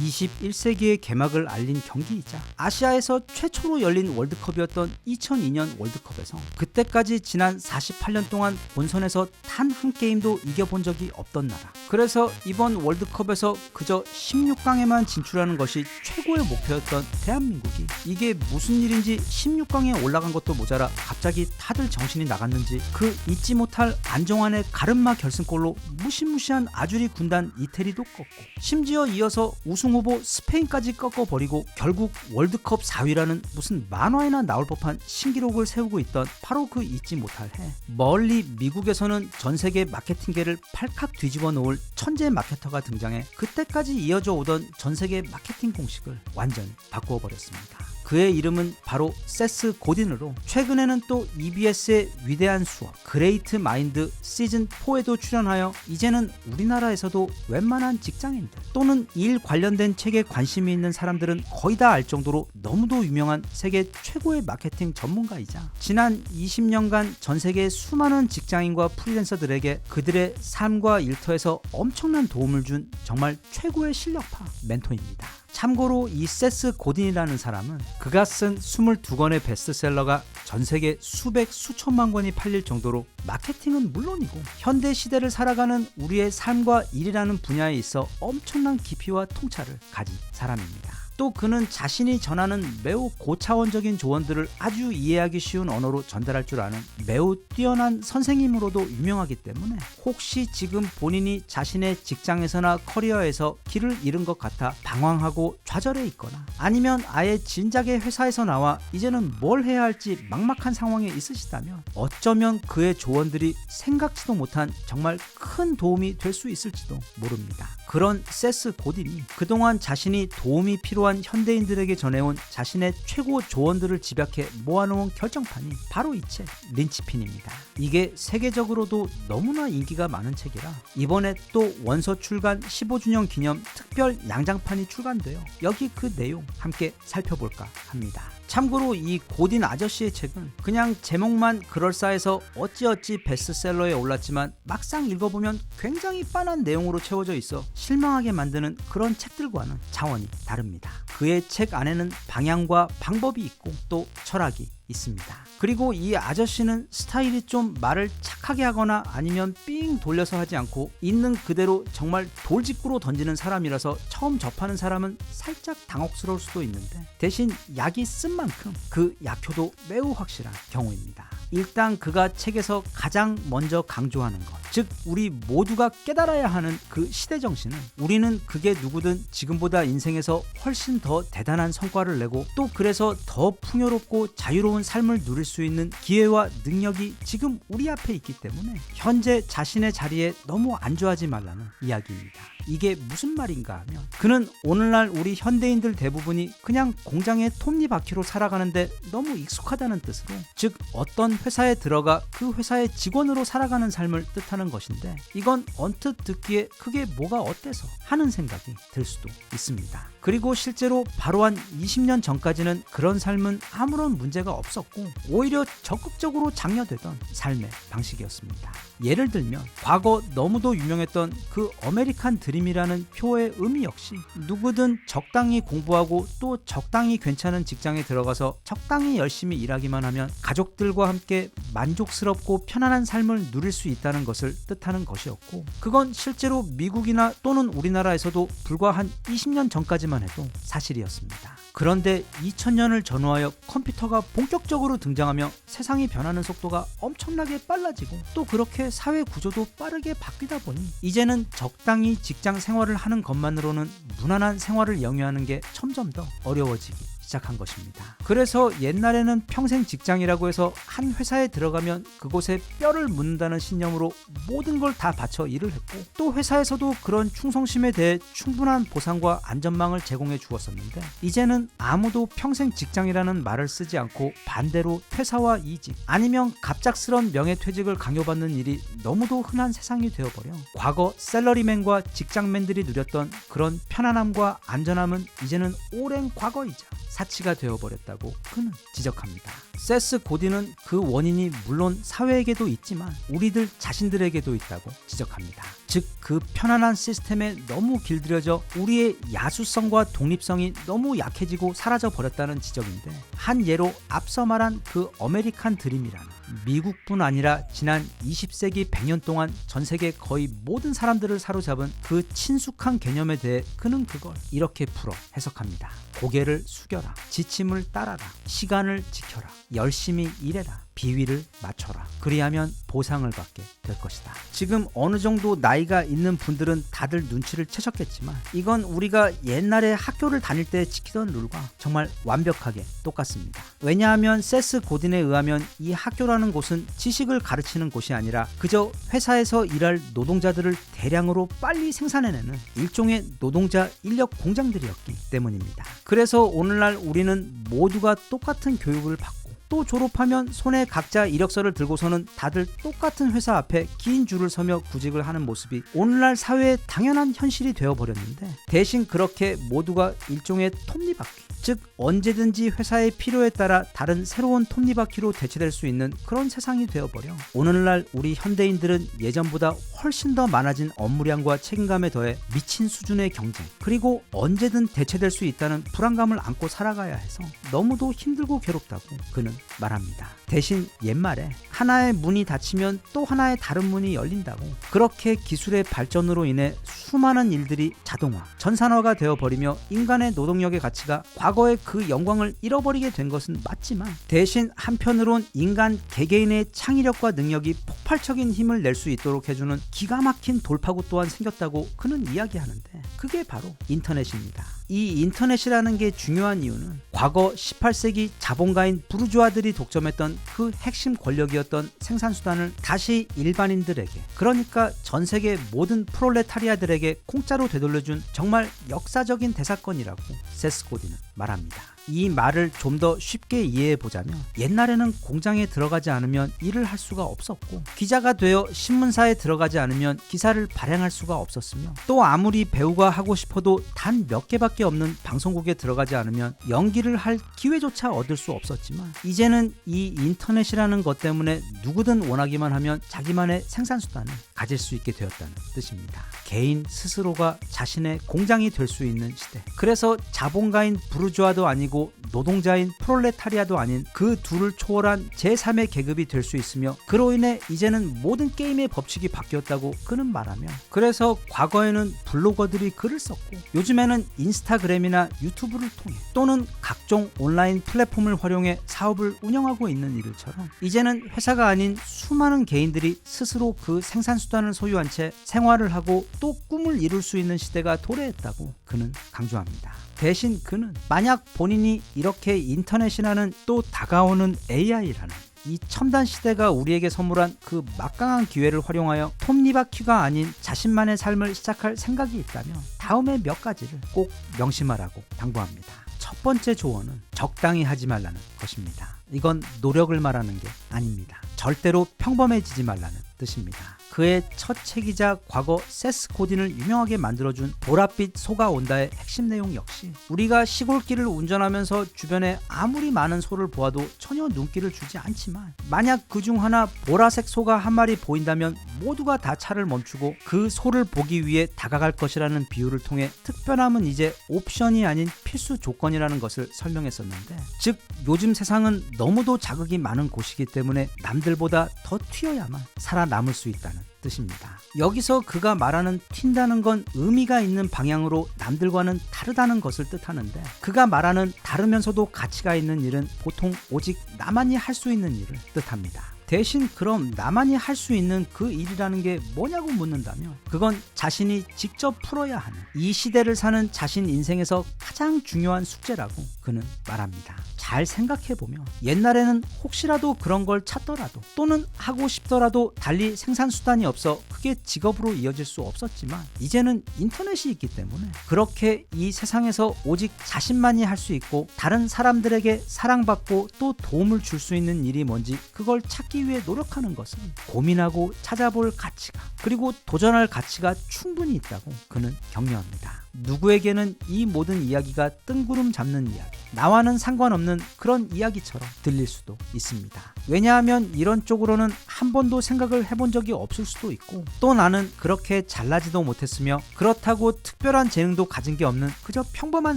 21세기의 개막을 알린 경기이자 아시아에서 최초로 열린 월드컵이었던 2002년 월드컵에서 그때까지 지난 48년 동안 본선에서 단 한 게임도 이겨본 적이 없던 나라. 그래서 이번 월드컵에서 그저 16강에만 진출하는 것이 최고의 목표였던 대한민국이 이게 무슨 일인지 16강에 올라간 것도 모자라 갑자기 다들 정신이 나갔는지 그 잊지 못할 안정환의 가르마 결승골로 무시무시한 아주리 군단 이태리도 꺾고 심지어 이어서 우승후보 스페인까지 꺾어버리고 결국 월드컵 4위라는 무슨 만화에나 나올 법한 신기록을 세우고 있던 바로 그 잊지 못할 해. 멀리 미국에서는 전세계 마케팅계를 팔칵 뒤집어 놓을 천재 마케터가 등장해 그때까지 이어져 오던 전세계 마케팅 공식을 완전히 바꾸어 버렸습니다. 그의 이름은 바로 세스 고딘으로 최근에는 또 EBS의 위대한 수업 그레이트 마인드 시즌4에도 출연하여 이제는 우리나라에서도 웬만한 직장인들 또는 일 관련된 책에 관심이 있는 사람들은 거의 다 알 정도로 너무도 유명한 세계 최고의 마케팅 전문가이자 지난 20년간 전 세계의 수많은 직장인과 프리랜서들에게 그들의 삶과 일터에서 엄청난 도움을 준 정말 최고의 실력파 멘토입니다. 참고로 이 세스 고딘이라는 사람은 그가 쓴 22권의 베스트셀러가 전세계 수백 수천만 권이 팔릴 정도로 마케팅은 물론이고 현대 시대를 살아가는 우리의 삶과 일이라는 분야에 있어 엄청난 깊이와 통찰을 가진 사람입니다. 또 그는 자신이 전하는 매우 고차원적인 조언들을 아주 이해하기 쉬운 언어로 전달할 줄 아는 매우 뛰어난 선생님으로도 유명하기 때문에 혹시 지금 본인이 자신의 직장에서나 커리어에서 길을 잃은 것 같아 방황하고 좌절해 있거나 아니면 아예 진작에 회사에서 나와 이제는 뭘 해야 할지 막막한 상황에 있으시다면 어쩌면 그의 조언들이 생각지도 못한 정말 큰 도움이 될 수 있을지도 모릅니다. 그런 세스 고딘이 그동안 자신이 도움이 필요한 현대인들에게 전해온 자신의 최고 조언들을 집약해 모아놓은 결정판이 바로 이 책 린치핀입니다. 이게 세계적으로도 너무나 인기가 많은 책이라 이번에 또 원서 출간 15주년 기념 특별 양장판이 출간되어 여기 그 내용 함께 살펴볼까 합니다. 참고로 이 고딘 아저씨의 책은 그냥 제목만 그럴싸해서 어찌어찌 베스트셀러에 올랐지만 막상 읽어보면 굉장히 빤한 내용으로 채워져 있어 실망하게 만드는 그런 책들과는 차원이 다릅니다. 그의 책 안에는 방향과 방법이 있고 또 철학이 있습니다. 그리고 이 아저씨는 스타일이 좀 말을 착하게 하거나 아니면 삥 돌려서 하지 않고 있는 그대로 정말 돌직구로 던지는 사람이라서 처음 접하는 사람은 살짝 당혹스러울 수도 있는데 대신 약이 쓴 만큼 그 약효도 매우 확실한 경우입니다. 일단 그가 책에서 가장 먼저 강조하는 것, 즉 우리 모두가 깨달아야 하는 그 시대정신은 우리는 그게 누구든 지금보다 인생에서 훨씬 더 대단한 성과를 내고 또 그래서 더 풍요롭고 자유로운 삶을 누릴 수 있는 기회와 능력이 지금 우리 앞에 있기 때문에 현재 자신의 자리에 너무 안주하지 말라는 이야기입니다. 이게 무슨 말인가 하면 그는 오늘날 우리 현대인들 대부분이 그냥 공장의 톱니바퀴로 살아가는데 너무 익숙하다는 뜻으로 즉 어떤 회사에 들어가 그 회사의 직원으로 살아가는 삶을 뜻하는 것인데 이건 언뜻 듣기에 그게 뭐가 어때서 하는 생각이 들 수도 있습니다. 그리고 실제로 바로 한 20년 전까지는 그런 삶은 아무런 문제가 없었고 오히려 적극적으로 장려되던 삶의 방식이었습니다. 예를 들면 과거 너무도 유명했던 그 아메리칸 드림이라는 표의 의미 역시 누구든 적당히 공부하고 또 적당히 괜찮은 직장에 들어가서 적당히 열심히 일하기만 하면 가족들과 함께 만족스럽고 편안한 삶을 누릴 수 있다는 것을 뜻하는 것이었고 그건 실제로 미국이나 또는 우리나라에서도 불과 한 20년 전까지만 해도 사실이었습니다. 그런데 2000년을 전후하여 컴퓨터가 본격적으로 등장하며 세상이 변하는 속도가 엄청나게 빨라지고 또 그렇게 사회 구조도 빠르게 바뀌다 보니 이제는 적당히 직장 생활을 하는 것만으로는 무난한 생활을 영위하는 게 점점 더 어려워지기 시작한 것입니다. 그래서 옛날에는 평생 직장이라고 해서 한 회사에 들어가면 그곳에 뼈를 묻는다는 신념으로 모든 걸 다 바쳐 일을 했고 또 회사에서도 그런 충성심에 대해 충분한 보상과 안전망을 제공해 주었었는데 이제는 아무도 평생 직장이라는 말을 쓰지 않고 반대로 퇴사와 이직 아니면 갑작스런 명예퇴직을 강요받는 일이 너무도 흔한 세상이 되어버려 과거 샐러리맨과 직장맨들이 누렸던 그런 편안함과 안전함은 이제는 오랜 과거이자 사치가 되어버렸다고 그는 지적합니다. 세스 고딘은 그 원인이 물론 사회에게도 있지만 우리들 자신들에게도 있다고 지적합니다. 즉 그 편안한 시스템에 너무 길들여져 우리의 야수성과 독립성이 너무 약해지고 사라져 버렸다는 지적인데, 한 예로 앞서 말한 그 아메리칸 드림이라는 미국뿐 아니라 지난 20세기 100년 동안 전 세계 거의 모든 사람들을 사로잡은 그 친숙한 개념에 대해 그는 그걸 이렇게 풀어 해석합니다. 고개를 숙여라, 지침을 따라라, 시간을 지켜라, 열심히 일해라, 비위를 맞춰라. 그리하면 보상을 받게 될 것이다. 지금 어느 정도 나이가 있는 분들은 다들 눈치를 채셨겠지만 이건 우리가 옛날에 학교를 다닐 때 지키던 룰과 정말 완벽하게 똑같습니다. 왜냐하면 세스 고딘에 의하면 이 학교라는 곳은 지식을 가르치는 곳이 아니라 그저 회사에서 일할 노동자들을 대량으로 빨리 생산해내는 일종의 노동자 인력 공장들이었기 때문입니다. 그래서 오늘날 우리는 모두가 똑같은 교육을 받고 또 졸업하면 손에 각자 이력서를 들고서는 다들 똑같은 회사 앞에 긴 줄을 서며 구직을 하는 모습이 오늘날 사회의 당연한 현실이 되어버렸는데, 대신 그렇게 모두가 일종의 톱니바퀴, 즉 언제든지 회사의 필요에 따라 다른 새로운 톱니바퀴로 대체될 수 있는 그런 세상이 되어버려 오늘날 우리 현대인들은 예전보다 훨씬 더 많아진 업무량과 책임감에 더해 미친 수준의 경쟁, 그리고 언제든 대체될 수 있다는 불안감을 안고 살아가야 해서 너무도 힘들고 괴롭다고 그는 말합니다. 대신 옛말에 하나의 문이 닫히면 또 하나의 다른 문이 열린다고, 그렇게 기술의 발전으로 인해 수많은 일들이 자동화, 전산화가 되어버리며 인간의 노동력의 가치가 과거의 그 영광을 잃어버리게 된 것은 맞지만, 대신 한편으론 인간 개개인의 창의력과 능력이 폭발적인 힘을 낼 수 있도록 해주는 기가 막힌 돌파구 또한 생겼다고 그는 이야기하는데, 그게 바로 인터넷입니다. 이 인터넷이라는 게 중요한 이유는 과거 18세기 자본가인 부르주아들이 독점했던 그 핵심 권력이었던 생산수단을 다시 일반인들에게, 그러니까 전 세계 모든 프롤레타리아들에게 공짜로 되돌려준 정말 역사적인 대사건이라고 세스 고딘은 말합니다. 이 말을 좀 더 쉽게 이해해보자면, 옛날에는 공장에 들어가지 않으면 일을 할 수가 없었고, 기자가 되어 신문사에 들어가지 않으면 기사를 발행할 수가 없었으며, 또 아무리 배우가 하고 싶어도 단 몇 개밖에 없는 방송국에 들어가지 않으면 연기를 할 기회조차 얻을 수 없었지만, 이제는 이 인터넷이라는 것 때문에 누구든 원하기만 하면 자기만의 생산수단을 가질 수 있게 되었다는 뜻입니다. 개인 스스로가 자신의 공장이 될 수 있는 시대. 그래서 자본가인 부르주아도 아니고 노동자인 프롤레타리아도 아닌 그 둘을 초월한 제3의 계급이 될 수 있으며, 그로 인해 이제는 모든 게임의 법칙이 바뀌었다고 그는 말하며, 그래서 과거에는 블로거들이 글을 썼고 요즘에는 인스타그램이나 유튜브를 통해 또는 각종 온라인 플랫폼을 활용해 사업을 운영하고 있는 이들처럼 이제는 회사가 아닌 수많은 개인들이 스스로 그 생산수단을 소유한 채 생활을 하고 또 꿈을 이룰 수 있는 시대가 도래했다고 그는 강조합니다. 대신 그는 만약 본인이 이렇게 인터넷이라는 또 다가오는 AI라는 이 첨단 시대가 우리에게 선물한 그 막강한 기회를 활용하여 톱니바퀴가 아닌 자신만의 삶을 시작할 생각이 있다면 다음의 몇 가지를 꼭 명심하라고 당부합니다. 첫 번째 조언은 적당히 하지 말라는 것입니다. 이건 노력을 말하는 게 아닙니다. 절대로 평범해지지 말라는 뜻입니다. 그의 첫 책이자 과거 세스 고딘을 유명하게 만들어준 보랏빛 소가 온다의 핵심 내용 역시 우리가 시골길을 운전하면서 주변에 아무리 많은 소를 보아도 전혀 눈길을 주지 않지만, 만약 그중 하나 보라색 소가 한 마리 보인다면 모두가 다 차를 멈추고 그 소를 보기 위해 다가갈 것이라는 비유를 통해 특별함은 이제 옵션이 아닌 필수 조건이라는 것을 설명했었는데, 즉 요즘 세상은 너무도 자극이 많은 곳이기 때문에 남들보다 더 튀어야만 살아남을 수 있다는 뜻입니다. 여기서 그가 말하는 튄다는 건 의미가 있는 방향으로 남들과는 다르다는 것을 뜻하는데, 그가 말하는 다르면서도 가치가 있는 일은 보통 오직 나만이 할 수 있는 일을 뜻합니다. 대신 그럼 나만이 할 수 있는 그 일이라는 게 뭐냐고 묻는다면, 그건 자신이 직접 풀어야 하는 이 시대를 사는 자신 인생에서 가장 중요한 숙제라고 그는 말합니다. 잘 생각해보면 옛날에는 혹시라도 그런 걸 찾더라도 또는 하고 싶더라도 달리 생산수단이 없어 그게 직업으로 이어질 수 없었지만, 이제는 인터넷이 있기 때문에 그렇게 이 세상에서 오직 자신만이 할 수 있고 다른 사람들에게 사랑받고 또 도움을 줄 수 있는 일이 뭔지 그걸 찾기 위해 노력하는 것은 고민하고 찾아볼 가치가, 그리고 도전할 가치가 충분히 있다고 그는 격려합니다. 누구에게는 이 모든 이야기가 뜬구름 잡는 이야기, 나와는 상관없는 그런 이야기처럼 들릴 수도 있습니다. 왜냐하면 이런 쪽으로는 한 번도 생각을 해본 적이 없을 수도 있고, 또 나는 그렇게 잘나지도 못했으며 그렇다고 특별한 재능도 가진 게 없는 그저 평범한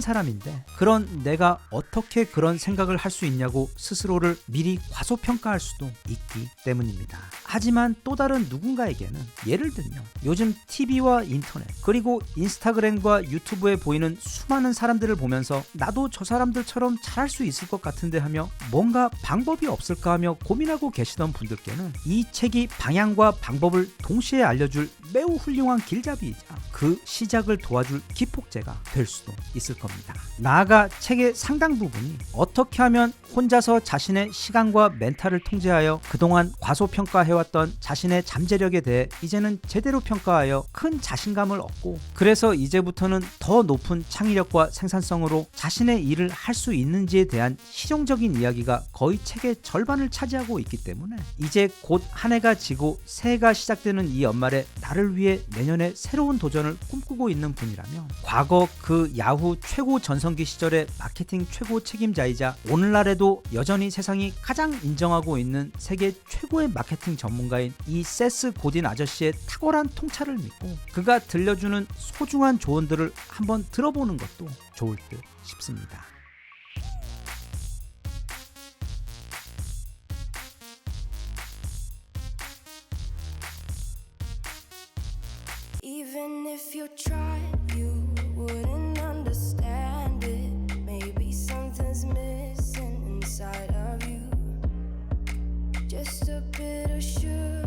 사람인데, 그런 내가 어떻게 그런 생각을 할 수 있냐고 스스로를 미리 과소평가할 수도 있기 때문입니다. 하지만 또 다른 누군가에게는, 예를 들면 요즘 TV와 인터넷 그리고 인스타그램과 유튜브에 보이는 수많은 사람들을 보면서 나도 저 사람들처럼 잘할 수 있을 것 같은데 하며 뭔가 방법이 없을까 하며 고민하고 계시던 분들께는 이 책이 방향과 방법을 동시에 알려줄 매우 훌륭한 길잡이이자 그 시작을 도와줄 기폭제가 될 수도 있을 겁니다. 나아가 책의 상당 부분이 어떻게 하면 혼자서 자신의 시간과 멘탈을 통제하여 그동안 과소평가해왔던 자신의 잠재력에 대해 이제는 제대로 평가하여 큰 자신감을 얻고, 그래서 이제부터는 더 높은 창의력과 생산성으로 자신의 일을 할 수 있는지에 대한 실용적인 이야기가 거의 책의 절반을 차지하고 있기 때문에 이제 곧 한 해가 지고 새해가 시작되는 이 연말에 나를 위해 내년에 새로운 도전을 꿈꾸고 있는 분이라면, 과거 그 야후 최고 전성기 시절의 마케팅 최고 책임자이자 오늘날에도 여전히 세상이 가장 인정하고 있는 세계 최고의 마케팅 전문가인 이 세스 고딘 아저씨의 탁월한 통찰을 믿고 그가 들려주는 소중한 조언들을 한번 들어보는 것도 좋을 듯 싶습니다. Even if you tried, you wouldn't understand it. Maybe something's missing inside of you. Just a bit of sugar.